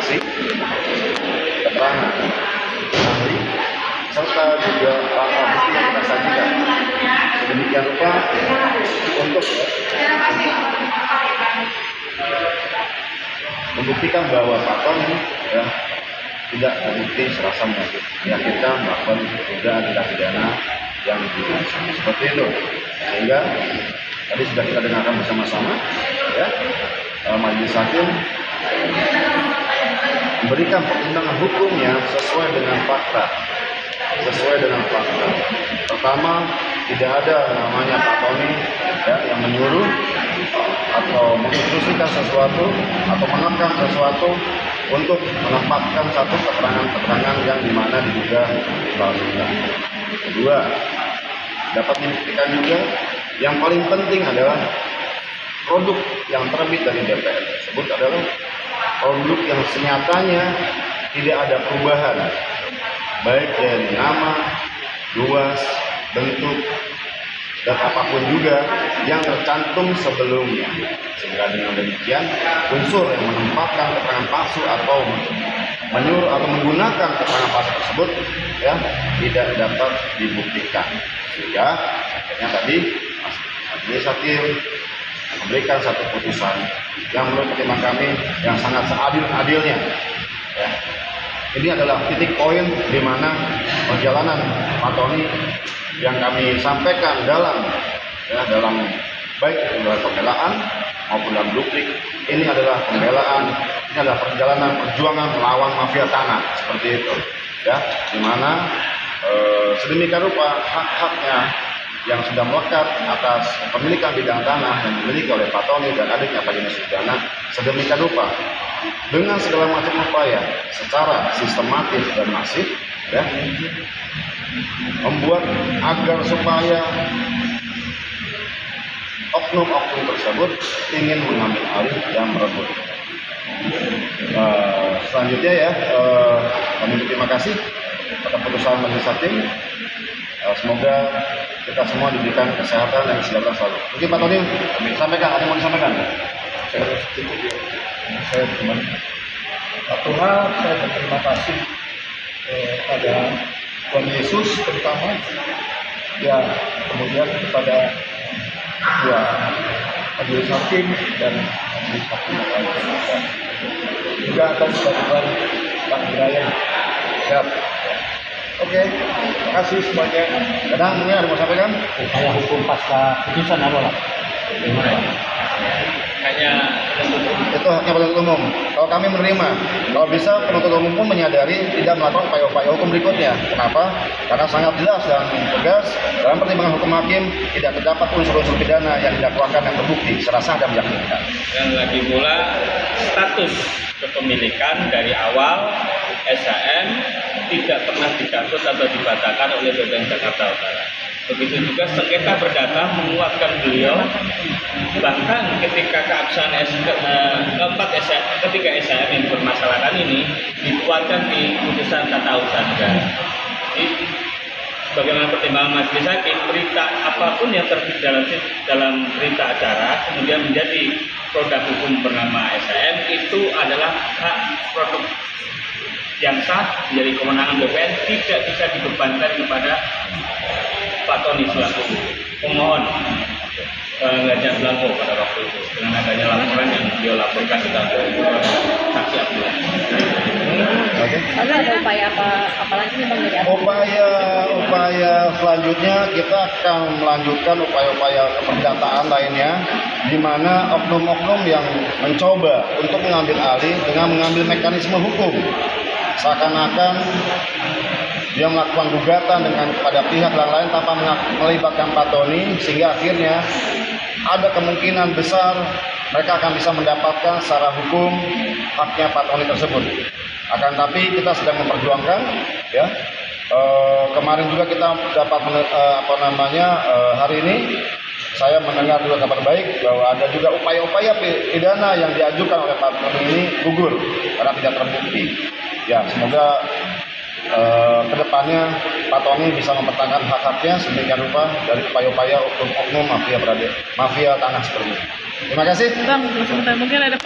saksi, keterangan ahli, serta juga bukti yang kita sajikan. Sedemikian rupa untuk membuktikan bahwa Pak Tony tidak terbukti serasa meyakinkan melakukan dugaan tindak pidana yang seperti itu. Sehingga tadi sudah kita dengarkan bersama-sama, majelis hakim memberikan pertimbangan hukumnya sesuai dengan fakta. Pertama, tidak ada namanya Pak Tony yang menyuruh atau menginstruksikan sesuatu atau menekan sesuatu untuk menempatkan satu keterangan-keterangan yang dimana diduga dipalsukan. Kedua, dapat dibuktikan juga yang paling penting adalah produk yang terbit dari DPR tersebut adalah produk yang senyatanya tidak ada perubahan, baik dari nama, luas, bentuk, dan apapun juga yang tercantum sebelumnya. Sehingga dengan demikian unsur yang menempatkan keterangan palsu atau menyuruh atau menggunakan keterangan palsu tersebut tidak dapat dibuktikan. Sehingga akhirnya tadi majelis hakim memberikan satu putusan yang menurut pertimbangan kami yang sangat seadil-adilnya. Ini adalah titik poin di mana perjalanan Pak Tony yang kami sampaikan dalam baik dalam pembelaan maupun dalam duplik, ini adalah pembelaan, ini adalah perjalanan perjuangan melawan mafia tanah seperti itu, di mana sedemikian rupa hak-haknya yang sudah melekat atas kepemilikan bidang tanah yang dimiliki oleh Pak Tony dan adiknya Pak Joni Sugiana sedemikian rupa dengan segala macam upaya secara sistematis dan masif membuat agar supaya oknum-oknum tersebut ingin mengambil alih dan merebut. Selanjutnya kami berterima kasih pada putusan majelis hakim. Semoga kita semua diberikan kesehatan dan kesejahteraan selalu. Mungkin Pak Tony sampaikan, ada yang mau disampaikan? Saya cuma satu hal, saya berterima kasih pada Tuhan Yesus terutama, kemudian kepada majelis hakim dan majelis hakim yang lain, juga atas bantuan Pak Hidayat. Oke, terima kasih semuanya. Kadang mungkin ada mau sampaikan? Upaya hukum pasca putusan apa lah? Itu haknya penuntut umum. Kalau kami menerima, kalau bisa penuntut umum pun menyadari tidak melakukan upaya-upaya hukum berikutnya. Kenapa? Karena sangat jelas dan tegas dalam pertimbangan hukum hakim tidak terdapat unsur-unsur pidana yang didakwakan yang terbukti secara sah dan meyakinkan. Dan lagi pula status kepemilikan dari awal SHM tidak pernah dicabut atau dibatalkan oleh BPN Jakarta Utara. Begitu juga sengketa perdata menguatkan beliau, bahkan ketika keabsahan ketika SHM yang dipermasalahkan ini dikuatkan di putusan tata usaha negara. Bagaimana pertimbangan majelis hakim, berita apapun yang terbit dalam berita acara kemudian menjadi produk hukum bernama SHM itu adalah hak produk yang sah menjadi kewenangan BPN, tidak bisa dibebankan kepada Pak Tony selaku pemohon Ganjar Belangko pada waktu itu dengan adanya laporan yang dia laporkan sebagai saksi Abdullah. Ada upaya apa lagi nih Bang dari Upaya selanjutnya kita akan melanjutkan upaya-upaya keperdataan lainnya di mana oknum-oknum yang mencoba untuk mengambil alih dengan mengambil mekanisme hukum seakan-akan dia melakukan gugatan kepada pihak yang lain tanpa melibatkan Pak Tony, sehingga akhirnya ada kemungkinan besar mereka akan bisa mendapatkan secara hukum haknya Pak Tony tersebut. Akan tapi kita sedang memperjuangkan kemarin juga kita dapat hari ini saya mendengar juga kabar baik bahwa ada juga upaya-upaya pidana yang diajukan oleh Pak Tony ini gugur karena tidak terbukti. Semoga kedepannya Pak Tony bisa mempertahankan hak-haknya sedemikian rupa dari upaya-upaya oknum mafia tanah seperti ini. Terima kasih. Bang, sebentar mungkin ada